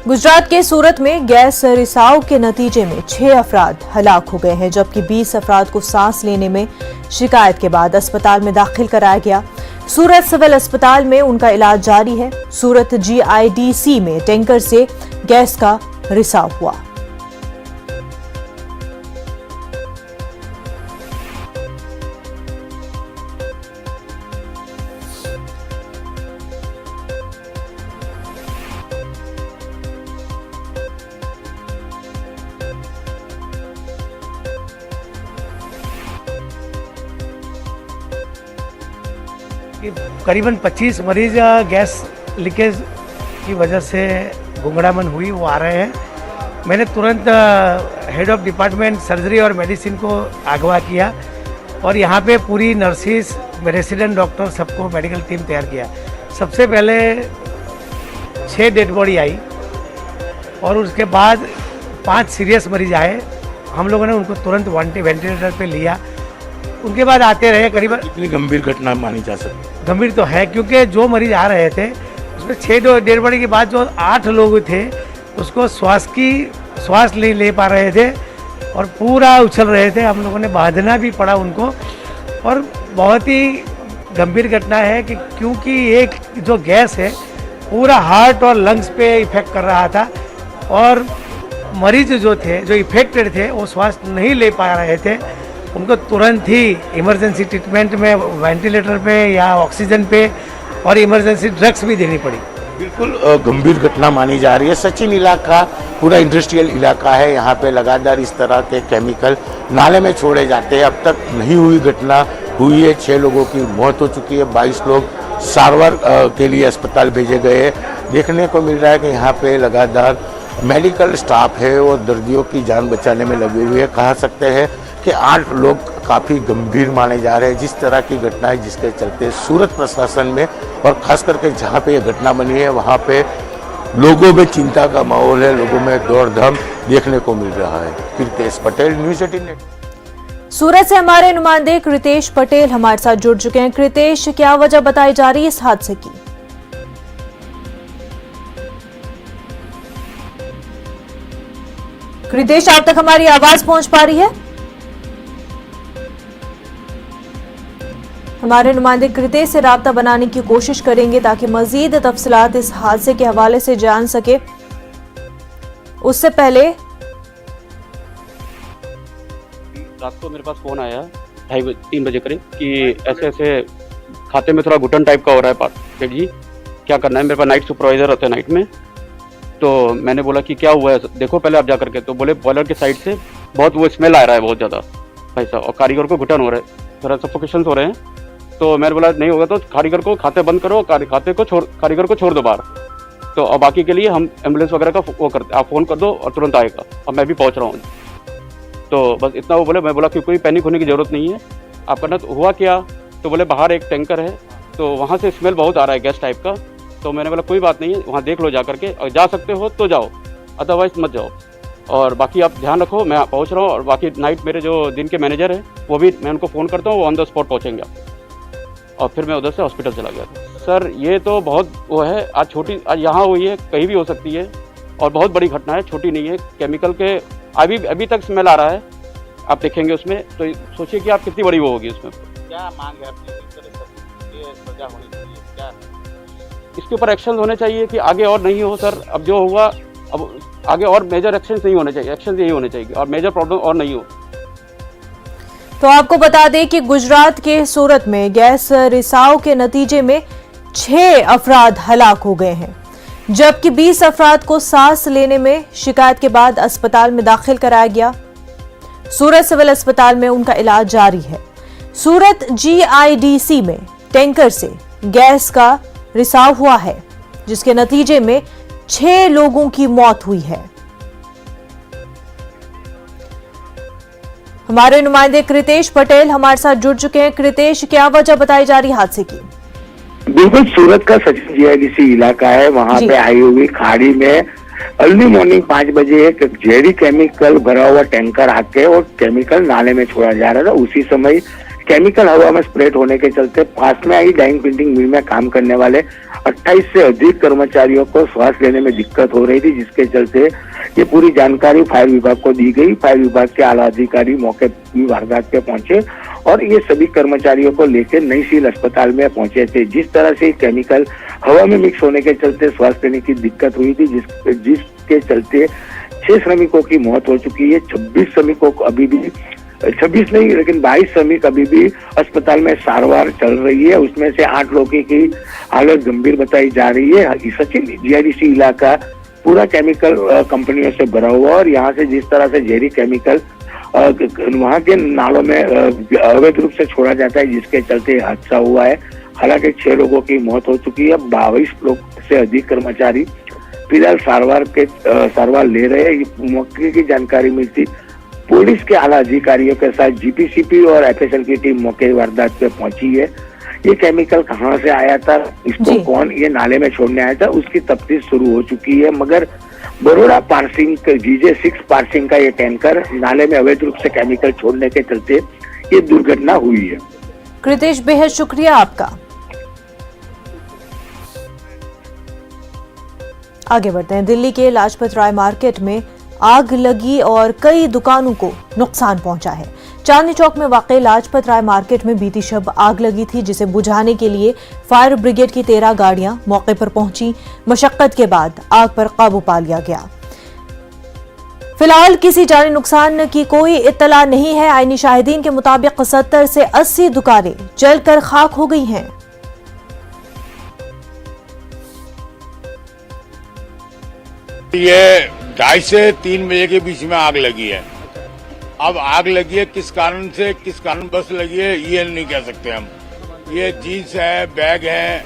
गुजरात के सूरत में गैस रिसाव के नतीजे में 6 अफराद हलाक हो गए हैं, जबकि 20 अफराद को सांस लेने में शिकायत के बाद अस्पताल में दाखिल कराया गया। सूरत सिविल अस्पताल में उनका इलाज जारी है। सूरत GIDC में टैंकर से गैस का रिसाव हुआ। करीबन 25 मरीज गैस लीकेज की वजह से गुंगड़ामन हुई, वो आ रहे हैं। मैंने तुरंत हेड ऑफ डिपार्टमेंट सर्जरी और मेडिसिन को अगवा किया और यहाँ पे पूरी नर्सिस, रेसिडेंट डॉक्टर सबको मेडिकल टीम तैयार किया। सबसे पहले 6 डेड बॉडी आई और उसके बाद 5 सीरियस मरीज आए। हम लोगों ने उनको तुरंत वेंटिलेटर पे लिया। उनके बाद आते रहे। करीबन इतनी गंभीर घटना मानी जा सकती? गंभीर तो है, क्योंकि जो मरीज आ रहे थे उसमें 6 डेड बॉडी के बाद जो 8 लोग थे उसको श्वास नहीं ले पा रहे थे और पूरा उछल रहे थे। हम लोगों ने बांधना भी पड़ा उनको। और बहुत ही गंभीर घटना है कि क्योंकि एक जो गैस है पूरा हार्ट और लंग्स पे इफेक्ट कर रहा था और मरीज जो थे, जो इफेक्टेड थे, वो श्वास नहीं ले पा रहे थे। उनको तुरंत ही इमरजेंसी ट्रीटमेंट में वेंटिलेटर पे या ऑक्सीजन पे और इमरजेंसी ड्रग्स भी देनी पड़ी। बिल्कुल गंभीर घटना मानी जा रही है। सचिन इलाका पूरा इंडस्ट्रियल इलाका है। यहाँ पे लगातार इस तरह के केमिकल नाले में छोड़े जाते हैं। अब तक नहीं हुई घटना हुई है। 6 लोगों की मौत हो चुकी है। 22 लोग सारवार के लिए अस्पताल भेजे गए हैं। देखने को मिल रहा है कि यहाँ पे लगातार मेडिकल स्टाफ है और दर्दियों की जान बचाने में लगे हुए हैं। कह सकते हैं कि 8 लोग काफ़ी गंभीर माने जा रहे हैं। जिस तरह की घटना है जिसके चलते सूरत प्रशासन में और खास करके जहाँ पे ये घटना बनी है वहाँ पे लोगों में चिंता का माहौल है, लोगों में दौड़-धम देखने को मिल रहा है। कृतेश पटेल, न्यूज़ 18। सूरत से हमारे नुमाइंदे कृतेश पटेल हमारे साथ जुड़ चुके हैं। कृतेश, क्या वजह बताई जा रही है इस हादसे की? कृतेश, आप तक हमारी आवाज पहुंच पा रही है? हमारे नुमाइंदे कृतेश से राब्ता बनाने की कोशिश करेंगे ताकि मजीद तफसीलात इस हादसे के हवाले से जान सके। उससे पहले रात को मेरे पास फोन आया 3 बजे करीब कि ऐसे ऐसे खाते में थोड़ा घुटन टाइप का हो रहा है सेठ जी, क्या करना है। मेरे पास नाइट सुपरवाइजर होते हैं नाइट में, तो मैंने बोला कि क्या हुआ है, देखो पहले आप जा करके। तो बोले बॉयलर के साइड से बहुत वो स्मेल आ रहा है बहुत ज़्यादा भाई साहब, और कारीगर को घुटन हो रहा है, थोड़ा सफोकेशन हो रहे हैं। तो मैंने बोला नहीं होगा तो कारीगर को खाते बंद करो, कारीगर को छोड़ दो बाहर, तो और बाकी के लिए हम एम्बुलेंस वगैरह का वो करते, आप फ़ोन कर दो और तुरंत आएगा। और मैं भी पहुंच रहा हूँ। तो बस इतना वो बोले। मैं बोला कि कोई पैनिक होने की ज़रूरत नहीं है, आप करना। तो हुआ क्या, तो बोले बाहर एक टैंकर है तो वहाँ से स्मेल बहुत आ रहा है गैस टाइप का। तो मैंने बोला कोई बात नहीं है, वहाँ देख लो जा करके, और जा सकते हो तो जाओ, अदरवाइज मत जाओ। और बाकी आप ध्यान रखो, मैं पहुँच रहा हूँ। और बाकी नाइट मेरे जो दिन के मैनेजर हैं वो भी, मैं उनको फ़ोन करता हूँ, वो ऑन द स्पॉट पहुँचेंगे। और फिर मैं उधर से हॉस्पिटल चला गया था। सर ये तो बहुत वो है, आज यहाँ हुई है, कहीं भी हो सकती है, और बहुत बड़ी घटना है, छोटी नहीं है। केमिकल के अभी तक स्मेल आ रहा है, आप देखेंगे उसमें, तो सोचिए कि आप कितनी बड़ी वो होगी उसमें। क्या मांग है अपनी, सजा होनी चाहिए क्या? इसके ऊपर एक्शन होने चाहिए कि आगे और नहीं हो सर। अब जो हुआ, अब आगे और मेजर एक्शन नहीं होने चाहिए, एक्शन यही होने चाहिए और मेजर प्रॉब्लम और नहीं हो। तो आपको बता दें कि गुजरात के सूरत में गैस रिसाव के नतीजे में 6 अफराद हलाक हो गए हैं, जबकि 20 अफराद को सांस लेने में शिकायत के बाद अस्पताल में दाखिल कराया गया। सूरत सिविल अस्पताल में उनका इलाज जारी है। सूरत GIDC में टैंकर से गैस का रिसाव हुआ है, जिसके नतीजे में 6 लोगों की मौत हुई है। हमारे नुमाइंदे कृतेश पटेल हमारे साथ जुड़ चुके हैं। कृतेश, क्या वजह बताई जा रही हादसे की? बिल्कुल, सूरत का सचिन GIDC इलाका है। वहाँ पे आई हुई खाड़ी में अर्ली मॉर्निंग 5 बजे एक जेरी केमिकल भरा हुआ टैंकर आके और केमिकल नाले में छोड़ा जा रहा था। उसी समय केमिकल हवा में स्प्रेड होने के चलते पास में आई डाइंग प्रिंटिंग मिल में काम करने वाले 28 से अधिक कर्मचारियों को श्वास लेने में दिक्कत हो रही थी, जिसके चलते ये पूरी जानकारी फायर विभाग को दी गई। फायर विभाग के आला अधिकारी मौके वारदात पे पहुंचे और ये सभी कर्मचारियों को लेकर नई सिविल अस्पताल में पहुंचे थे। जिस तरह से केमिकल हवा में मिक्स होने के चलते श्वास लेने की दिक्कत हुई थी, जिसके चलते 6 श्रमिकों की मौत हो चुकी है। 26 श्रमिकों को अभी भी 26 नहीं लेकिन 22 श्रमिक अभी भी अस्पताल में सारवार चल रही है। उसमें से 8 लोगों की हालत गंभीर बताई जा रही है। सचिन जीआईडीसी इलाका पूरा केमिकल कंपनियों से भरा हुआ और यहाँ से जिस तरह से जहरी केमिकल वहाँ के नालों में अवैध रूप से छोड़ा जाता है, जिसके चलते हादसा हुआ है। हालांकि 6 लोगों की मौत हो चुकी है। 22 लोग से अधिक कर्मचारी फिलहाल सारवार ले रहे हैं। मौके की जानकारी मिलती पुलिस के आला अधिकारियों के साथ जीपीसीपी और एफएसएल की टीम मौके वारदात पे पहुंची है। ये केमिकल कहां से आया था, इसको कौन ये नाले में छोड़ने आया था, उसकी तफ्तीश शुरू हो चुकी है। मगर बरोड़ा पार्सिंग GJ6 पार्सिंग का ये टैंकर नाले में अवैध रूप से केमिकल छोड़ने के चलते ये दुर्घटना हुई है। कृतेश, बेहद शुक्रिया आपका। आगे बढ़ते हैं। दिल्ली के लाजपत राय मार्केट में आग लगी और कई दुकानों को नुकसान पहुंचा है। चांदनी चौक में वाकई लाजपत राय मार्केट में बीती शब आग लगी थी, जिसे बुझाने के लिए फायर ब्रिगेड की 13 गाड़ियां मौके पर पहुंची। मशक्कत के बाद आग पर काबू पा लिया गया। फिलहाल किसी जानी नुकसान की कोई इत्तला नहीं है। आईनी शाहिदीन के मुताबिक 70 से 80 दुकानें जलकर खाक हो गई हैं। ये 2:30 से 3 बजे के बीच में आग लगी है। अब आग लगी है किस कारण से, किस कारण बस लगी है, ये नहीं कह सकते हम। ये जीन्स है, बैग है,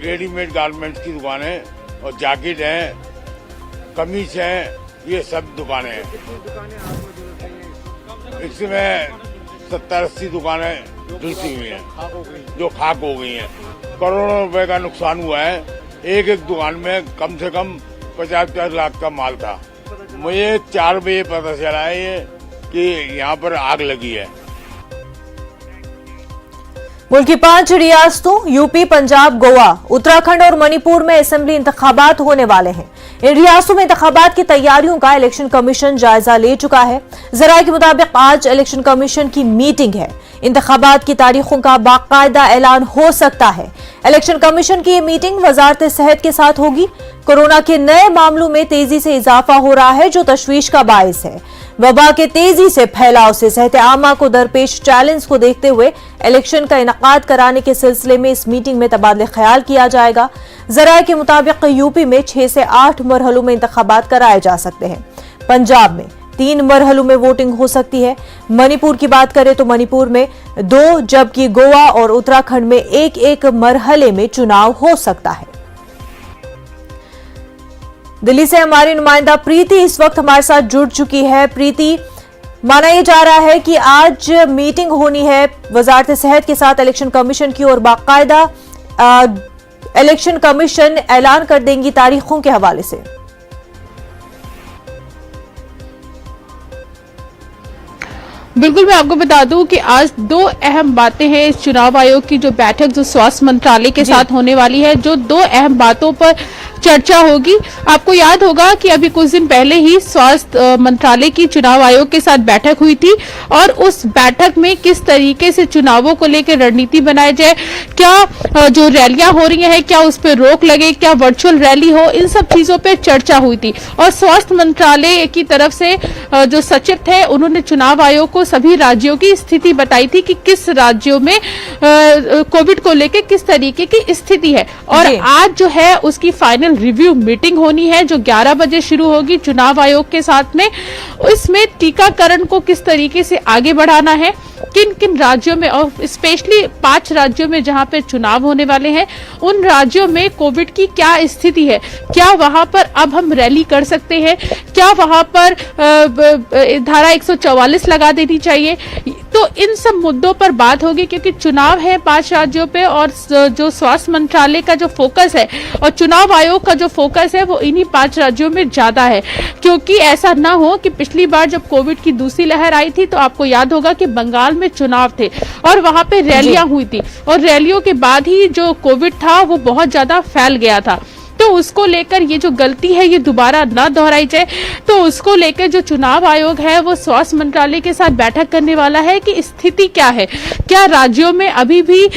रेडीमेड गारमेंट्स की दुकानें और जैकेट है, कमीज है, ये सब दुकानें हैं। इसमें 70-80 दुकानें झुलसी हुई हैं जो खाक हो गई हैं। करोड़ों रुपए का नुकसान हुआ है। एक दुकान में कम से कम 50-50 लाख का माल था। मुझे 4 बजे पता चला है कि यहाँ पर आग लगी है। मुल्क की 5 रियासतों यूपी, पंजाब, गोवा, उत्तराखंड और मणिपुर में असेंबली इंतखाबात होने वाले हैं। इन रियासतों में इंतखाबात की तैयारियों का इलेक्शन कमीशन जायजा ले चुका है। जराये के मुताबिक आज इलेक्शन कमीशन की मीटिंग है। इंतखाबात की तारीखों का बाकायदा ऐलान हो सकता है। इलेक्शन कमीशन की ये मीटिंग वजारत सेहत के साथ होगी। कोरोना के नए मामलों में तेजी से इजाफा हो रहा है, जो तशवीश का बायस है। वबा के तेजी से फैलाव से सेहत आमा को दरपेश चैलेंज को देखते हुए इलेक्शन का इनकाद कराने के सिलसिले में इस मीटिंग में तबादले ख्याल किया जाएगा। जराये के मुताबिक यूपी में 6 से 8 मरहलों में इंतखाबात कराए जा सकते हैं। पंजाब में 3 मरहलों में वोटिंग हो सकती है। मणिपुर की बात करें तो मणिपुर में 2, जबकि गोवा और उत्तराखंड में 1-1 मरहले में चुनाव हो सकता है। दिल्ली से हमारी नुमाइंदा प्रीति इस वक्त हमारे साथ जुड़ चुकी है। प्रीति, माना यह जा रहा है कि आज मीटिंग होनी है वजारत सेहत के साथ इलेक्शन कमीशन की, और बाकायदा इलेक्शन कमीशन ऐलान कर देंगी तारीखों के हवाले से। बिल्कुल, मैं आपको बता दूं कि आज 2 अहम बातें हैं इस चुनाव आयोग की जो बैठक जो स्वास्थ्य मंत्रालय के साथ होने वाली है, जो 2 अहम बातों पर चर्चा होगी। आपको याद होगा कि अभी कुछ दिन पहले ही स्वास्थ्य मंत्रालय की चुनाव आयोग के साथ बैठक हुई थी और उस बैठक में किस तरीके से चुनावों को लेकर रणनीति बनाई जाए, क्या जो रैलियां हो रही हैं क्या उस पर रोक लगे, क्या वर्चुअल रैली हो, इन सब चीजों पर चर्चा हुई थी। और स्वास्थ्य मंत्रालय की तरफ से जो सचिव थे उन्होंने चुनाव आयोग को सभी राज्यों की स्थिति बताई थी कि किस राज्यों में कोविड को लेकर किस तरीके की स्थिति है। और आज जो है उसकी फाइनल रिव्यू मीटिंग होनी है जो 11 बजे शुरू होगी चुनाव आयोग के साथ में। इसमें टीकाकरण को किस तरीके से आगे बढ़ाना है, किन किन राज्यों में, और स्पेशली 5 राज्यों में जहां पे चुनाव होने वाले हैं उन राज्यों में कोविड की क्या स्थिति है, क्या वहां पर अब हम रैली कर सकते हैं, क्या वहां पर धारा 144 लगा देनी चाहिए। तो इन सब मुद्दों पर बात होगी, क्योंकि चुनाव है 5 राज्यों पे और जो स्वास्थ्य मंत्रालय का जो फोकस है और चुनाव आयोग का जो फोकस है वो इन्हीं 5 राज्यों में ज्यादा है। क्योंकि ऐसा ना हो कि पिछली बार जब कोविड की दूसरी लहर आई थी तो आपको याद होगा कि बंगाल में चुनाव थे और वहां पे रैलियां हुई थी और रैलियों के बाद ही जो कोविड था वो बहुत ज्यादा फैल गया था। तो उसको लेकर ये जो गलती है ये दोबारा ना दोहराई जाए, तो उसको लेकर जो चुनाव आयोग है वो स्वास्थ्य मंत्रालय के साथ बैठक करने वाला है कि स्थिति क्या है, क्या राज्यों में अभी भी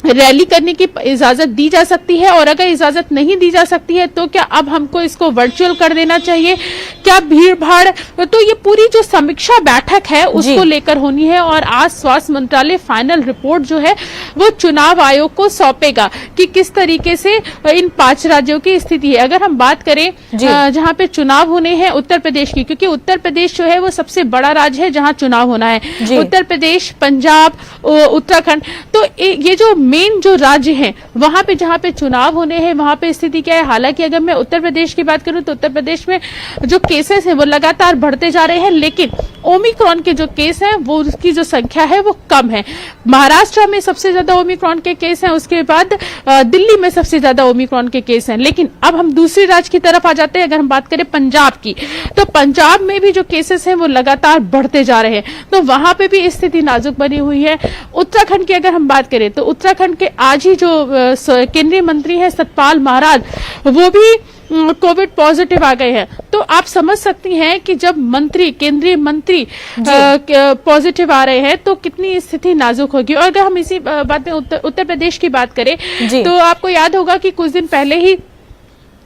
रैली करने की इजाजत दी जा सकती है, और अगर इजाजत नहीं दी जा सकती है तो क्या अब हमको इसको वर्चुअल कर देना चाहिए, क्या भीड़ भाड़, तो ये पूरी जो समीक्षा बैठक है उसको लेकर होनी है। और आज स्वास्थ्य मंत्रालय फाइनल रिपोर्ट जो है वो चुनाव आयोग को सौंपेगा कि किस तरीके से इन 5 राज्यों की स्थिति है। अगर हम बात करें जहां पे चुनाव होने हैं उत्तर प्रदेश की, क्योंकि उत्तर प्रदेश जो है वो सबसे बड़ा राज्य है जहां चुनाव होना है, उत्तर प्रदेश, पंजाब, उत्तराखंड, तो ये जो मेन जो राज्य हैं वहां पे जहां पे चुनाव होने हैं वहां पे स्थिति क्या है। हालांकि अगर मैं उत्तर प्रदेश की बात करूं तो उत्तर प्रदेश में जो केसेस हैं वो लगातार बढ़ते जा रहे हैं, लेकिन ओमिक्रॉन के जो केस हैं वो उसकी जो संख्या है वो कम है। महाराष्ट्र में सबसे ज्यादा ओमिक्रॉन के केस हैं, उसके बाद दिल्ली में सबसे ज्यादा ओमिक्रॉन के केस हैं। लेकिन अब हम दूसरे राज्य की तरफ आ जाते हैं। अगर हम बात करें पंजाब की, तो पंजाब में भी जो केसेस हैं वो लगातार बढ़ते जा रहे हैं, तो वहां पे भी स्थिति नाजुक बनी हुई है। उत्तराखंड की अगर हम बात करें तो उत्तराखंड के आज ही जो केंद्रीय मंत्री है सतपाल महाराज, वो भी कोविड पॉजिटिव आ गए हैं। तो आप समझ सकती हैं कि जब केंद्रीय मंत्री पॉजिटिव आ रहे हैं तो कितनी स्थिति नाजुक होगी। और अगर हम इसी बात में उत्तर प्रदेश की बात करें तो आपको याद होगा कि कुछ दिन पहले ही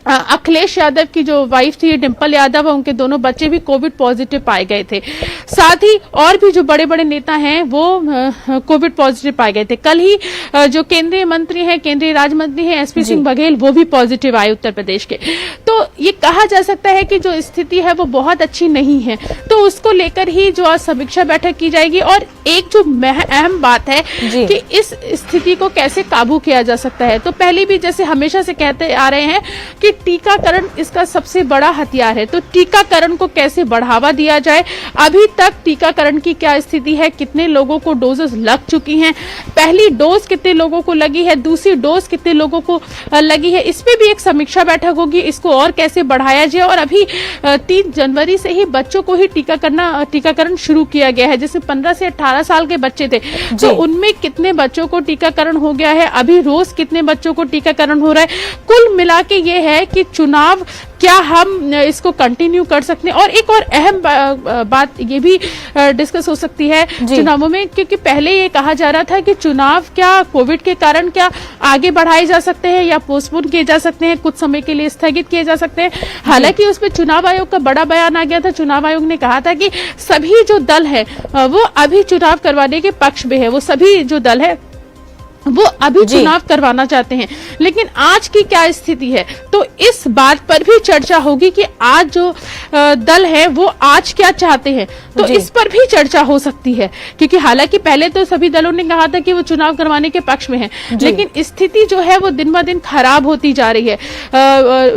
अखिलेश यादव की जो वाइफ थी डिंपल यादव, उनके दोनों बच्चे भी कोविड पॉजिटिव पाए गए थे। साथ ही और भी जो बड़े बड़े नेता हैं वो कोविड पॉजिटिव पाए गए थे। कल ही जो केंद्रीय मंत्री हैं, केंद्रीय राज्य मंत्री हैं एसपी सिंह बघेल, वो भी पॉजिटिव आए उत्तर प्रदेश के। तो ये कहा जा सकता है कि जो स्थिति है वो बहुत अच्छी नहीं है, तो उसको लेकर ही जो आज समीक्षा बैठक की जाएगी। और एक जो अहम बात है कि इस स्थिति को कैसे काबू किया जा सकता है, तो पहले भी जैसे हमेशा से कहते आ रहे हैं कि टीकाकरण इसका सबसे बड़ा हथियार है, तो टीकाकरण को कैसे बढ़ावा दिया जाए। अभी तक टीकाकरण की क्या स्थिति है, कितने लोगों को डोजेस लग चुकी हैं, पहली डोज कितने लोगों को लगी है, दूसरी डोज कितने लोगों को लगी है, इस पे भी एक समीक्षा बैठक होगी। इसको और कैसे बढ़ाया जाए। और अभी 3 जनवरी से ही बच्चों को ही टीकाकरण शुरू किया गया है। जैसे 15 से 18 साल के बच्चे थे तो उनमें कितने बच्चों को टीकाकरण हो गया है, अभी रोज कितने बच्चों को टीकाकरण हो रहा है। कुल मिला के ये है कि चुनाव क्या हम इसको कंटिन्यू कर सकते हैं। और एक और अहम बात ये भी डिस्कस हो सकती है चुनावों में, क्योंकि पहले ये कहा जा रहा था कि चुनाव क्या कोविड के कारण क्या आगे बढ़ाए जा सकते हैं या पोस्टपोन किए जा सकते हैं, कुछ समय के लिए स्थगित किए जा सकते हैं। हालांकि उसमें चुनाव आयोग का बड़ा बयान आ गया था। चुनाव आयोग ने कहा था कि सभी जो दल है वो अभी चुनाव करवाने के पक्ष में है, वो सभी जो दल है वो अभी चुनाव करवाना चाहते हैं। लेकिन आज की क्या स्थिति है, तो इस बात पर भी चर्चा होगी कि आज जो दल है वो आज क्या चाहते हैं, तो इस पर भी चर्चा हो सकती है। क्योंकि हालांकि पहले तो सभी दलों ने कहा था कि वो चुनाव करवाने के पक्ष में है, लेकिन स्थिति जो है वो दिन ब दिन खराब होती जा रही है।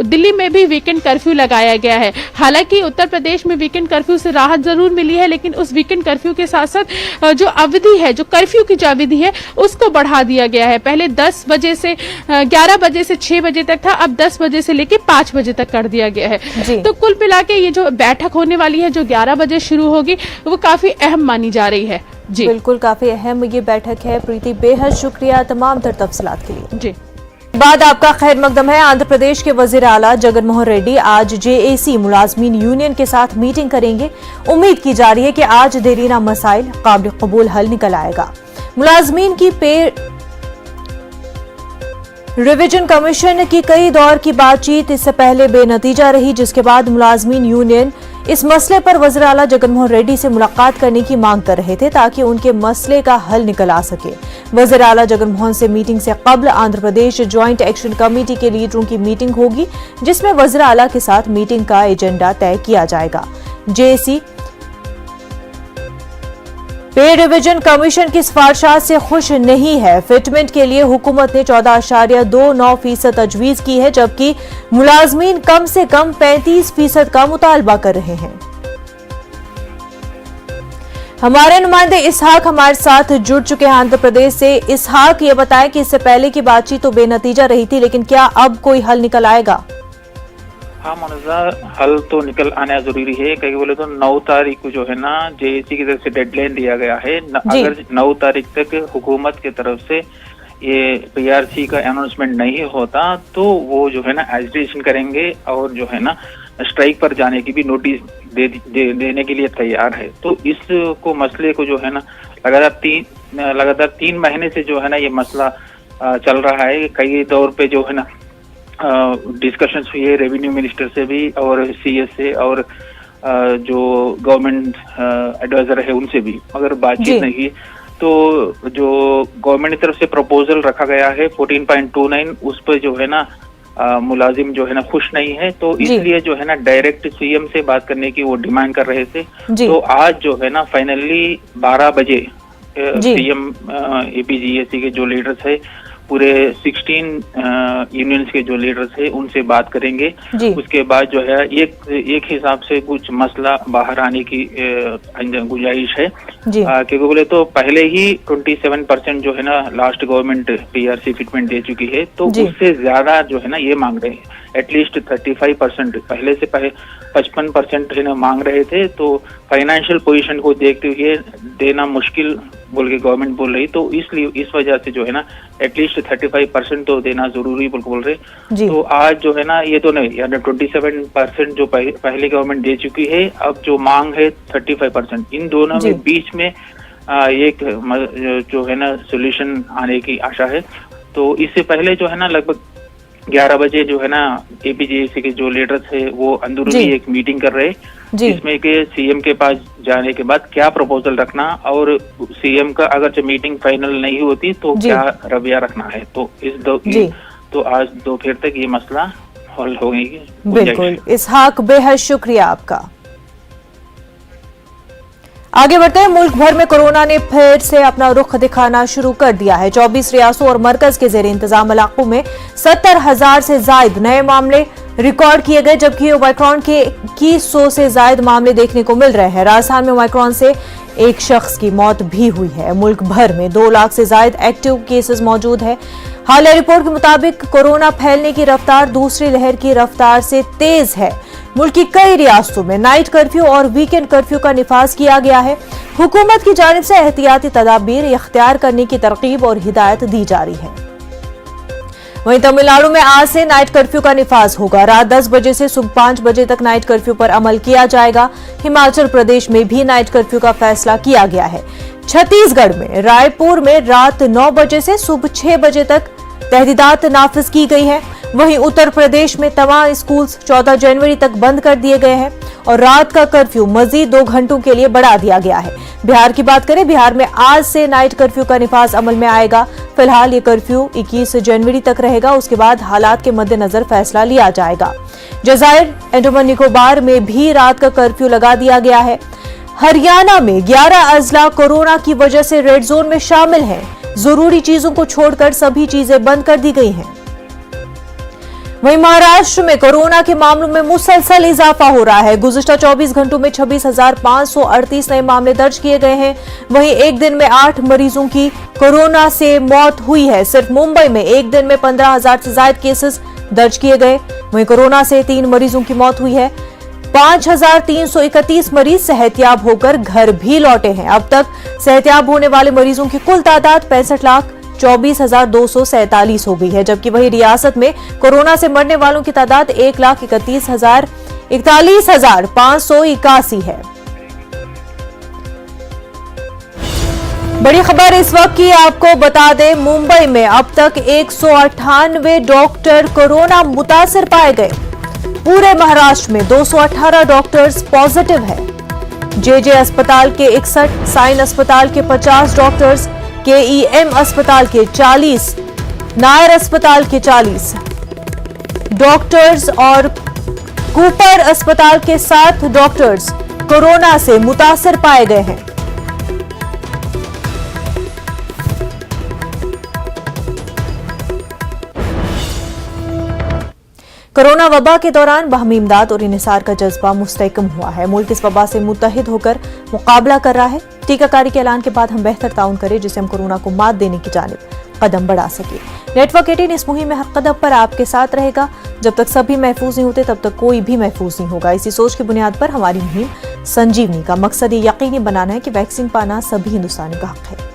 दिल्ली में भी वीकेंड कर्फ्यू लगाया गया है। हालांकि उत्तर प्रदेश में वीकेंड कर्फ्यू से राहत जरूर मिली है, लेकिन उस वीकेंड कर्फ्यू के साथ साथ जो अवधि है, जो कर्फ्यू की जो अवधि है उसको बढ़ा दिया गया है। पहले 10 बजे से 11 बजे से 6 बजे तक था, अब 10 बजे से लेकर 5 बजे तक कर दिया गया है। तो कुल मिला के ये जो बैठक होने वाली है जो 11 बजे शुरू होगी वो काफी अहम मानी जा रही है। जी बिल्कुल, काफी अहम ये बैठक है। प्रीति, बेहद शुक्रिया तमाम तफसीलात के लिए। जी बाद आपका खैर मकदम है। आंध्र प्रदेश के वजीर आला जगन मोहन रेड्डी आज जेएसी मुलाजमीन यूनियन के साथ मीटिंग करेंगे। उम्मीद की जा रही है कि आज देरीना मसाइल काबिल कबूल हल निकल आएगा। मुलाजमीन की पे रिवीजन कमीशन की कई दौर की बातचीत इससे पहले बेनतीजा रही, जिसके बाद मुलाजमीन यूनियन इस मसले पर वज़ीर आला जगन मोहन रेड्डी से मुलाकात करने की मांग कर रहे थे ताकि उनके मसले का हल निकल आ सके। वज़ीर आला जगन मोहन से मीटिंग से कबल Andhra Pradesh joint action committee के लीडरों की मीटिंग होगी, जिसमें वज़ीर आला के साथ मीटिंग का एजेंडा तय किया जाएगा। जेएसी पे रिवीजन कमीशन की सिफारिशात से खुश नहीं है। फिटमेंट के लिए हुकूमत ने 14.29% तजवीज की है, जबकि मुलाजमीन कम से कम 35% का मुतालबा कर रहे हैं। हमारे नुमाइंदे इसहाक हमारे साथ जुड़ चुके हैं आंध्र प्रदेश से। इसहाक, ये बताएं कि इससे पहले की बातचीत तो बेनतीजा रही थी, लेकिन क्या अब कोई हल निकल आएगा? हाँ मनोजा, हल तो निकल आना जरूरी है। कहीं बोले तो 9 तारीख को जो है ना जेएसी की तरफ से डेडलाइन दिया गया है। अगर 9 तारीख तक हुकूमत की तरफ से ये पीआरसी का अनाउंसमेंट नहीं होता तो वो जो है ना एजिटेशन करेंगे और जो है ना स्ट्राइक पर जाने की भी नोटिस देने के लिए तैयार है। तो इसको मसले को जो है ना लगातार 3 महीने से जो है ना ये मसला चल रहा है। कई दौर पे जो है ना डिस्कशंस हुई है रेवेन्यू मिनिस्टर से भी और सीएस से और जो गवर्नमेंट एडवाइजर है उनसे भी, मगर बातचीत नहीं की। तो जो गवर्नमेंट की तरफ से प्रपोजल रखा गया है 14.29, उस पर जो है ना मुलाजिम जो है ना खुश नहीं है, तो इसलिए जो है ना डायरेक्ट सीएम से बात करने की वो डिमांड कर रहे थे। तो आज जो है ना फाइनली 12 बजे सीएम एपीजीएसी के जो लीडर्स है, पूरे 16 यूनियंस के जो लीडर्स है उनसे बात करेंगे। उसके बाद जो है एक हिसाब से कुछ मसला बाहर आने की गुंजाइश है। क्योंकि बोले तो पहले ही 27% जो है ना लास्ट गवर्नमेंट पीआरसी फिटमेंट दे चुकी है, तो उससे ज्यादा जो है ना ये मांग रहे हैं। एटलीस्ट 35%, पहले से 55% है ना मांग रहे थे। तो फाइनेंशियल पोजीशन को देखते हुए देना मुश्किल बोल के गवर्नमेंट बोल रही, तो इसलिए इस वजह से जो है ना एटलीस्ट 35% तो देना जरूरी बोल रहे। तो आज जो है ना ये तो नहीं, यानी 27% जो पहले गवर्नमेंट दे चुकी है, अब जो मांग है 35%। इन दोनों में बीच में एक जो है ना सोल्यूशन आने की आशा है। तो इससे पहले जो है ना लगभग 11 बजे जो है ना एपीजीएसी के जो लीडर्स है वो अंदरूनी एक मीटिंग कर रहे, जिसमें के सीएम के पास जाने के बाद क्या प्रपोजल रखना और सीएम का अगर जो मीटिंग फाइनल नहीं होती तो क्या रवैया रखना है। तो तो आज दोपहर तक ये मसला हल हो गई। बिल्कुल इसहाक, बेहद शुक्रिया आपका। आगे बढ़ते हैं। मुल्क भर में कोरोना ने फिर से अपना रुख दिखाना शुरू कर दिया है। 24 रियासतों और मरकज के जेर इंतजाम इलाकों में 70,000 से जायद नए मामले रिकॉर्ड किए गए, जबकि ओमाइक्रॉन के 2100 से जायद मामले देखने को मिल रहे हैं। राजस्थान में ओमाइक्रॉन से एक शख्स की मौत भी हुई है। मुल्क भर में 2 लाख से जायद एक्टिव केसेस मौजूद है। हालिया रिपोर्ट के मुताबिक कोरोना फैलने की रफ्तार दूसरी लहर की रफ्तार से तेज है। मुल्क की कई रियासतों में नाइट कर्फ्यू और वीकेंड कर्फ्यू का निफाज किया गया है। हुकूमत की जानिब से एहतियाती तदाबीर इख्तियार करने की तरकीब और हिदायत दी जा रही है। वहीं तमिलनाडु में आज से नाइट कर्फ्यू का निफाज होगा। रात 10 बजे से सुबह 5 बजे तक नाइट कर्फ्यू पर अमल किया जाएगा। हिमाचल प्रदेश में भी नाइट कर्फ्यू का फैसला किया गया है। छत्तीसगढ़ में रायपुर में रात 9 बजे से सुबह 6 बजे तक तहदीदात नाफिज की गई है। वहीं उत्तर प्रदेश में तमाम स्कूल 14 जनवरी तक बंद कर दिए गए हैं और रात का कर्फ्यू मजीद 2 घंटों के लिए बढ़ा दिया गया है। बिहार की बात करें, बिहार में आज से नाइट कर्फ्यू का निफाज अमल में आएगा। फिलहाल ये कर्फ्यू 21 जनवरी तक रहेगा। उसके बाद हालात के मद्देनजर फैसला लिया जाएगा। जजायर, अंडमान निकोबार में भी रात का कर्फ्यू लगा दिया गया है। हरियाणा में 11 अजला कोरोना की वजह से रेड जोन में शामिल हैं। जरूरी चीजों को छोड़कर सभी चीजें बंद कर दी गई हैं। वहीं महाराष्ट्र में कोरोना के मामलों में मुसलसल इजाफा हो रहा है। गुज़िश्ता 24 घंटों में 26,538 नए मामले दर्ज किए गए हैं। वहीं एक दिन में 8 मरीजों की कोरोना से मौत हुई है। सिर्फ मुंबई में एक दिन में 15,000 से ज्यादा केसेस दर्ज किए गए। वहीं कोरोना से 3 मरीजों की मौत हुई है। 5,331 मरीज सेहतयाब होकर घर भी लौटे हैं। अब तक सेहतयाब होने वाले मरीजों की कुल तादाद 65,24,247 हो गई है, जबकि वही रियासत में कोरोना से मरने वालों की तादाद 1,41,581 है। बड़ी खबर इस वक्त की आपको बता दें, मुंबई में अब तक 198 डॉक्टर कोरोना मुतासिर पाए गए। पूरे महाराष्ट्र में 218 डॉक्टर्स पॉजिटिव है। जेजे अस्पताल के 61, साइन अस्पताल के 50 डॉक्टर्स, केईएम अस्पताल के 40, नायर अस्पताल के 40 डॉक्टर्स और कूपर अस्पताल के 7 डॉक्टर्स कोरोना से मुतासिर पाए गए हैं। कोरोना वबा के दौरान बाहमी इमदाद और इन्हिसार का जज्बा मुस्तहकम हुआ है। मुल्क इस वबा से मुत्तहिद होकर मुकाबला कर रहा है। टीकाकारी के ऐलान के बाद हम बेहतर ताउन करें जिससे हम कोरोना को मात देने की जानिब कदम बढ़ा सके। नेटवर्क 18 इस मुहिम में हर कदम पर आपके साथ रहेगा। जब तक सभी महफूज नहीं होते तब तक कोई भी महफूज नहीं होगा। इसी सोच की बुनियाद पर हमारी मुहिम संजीवनी का मकसद ये यकीनी बनाना है कि वैक्सीन पाना सभी हिंदुस्तानी का हक है।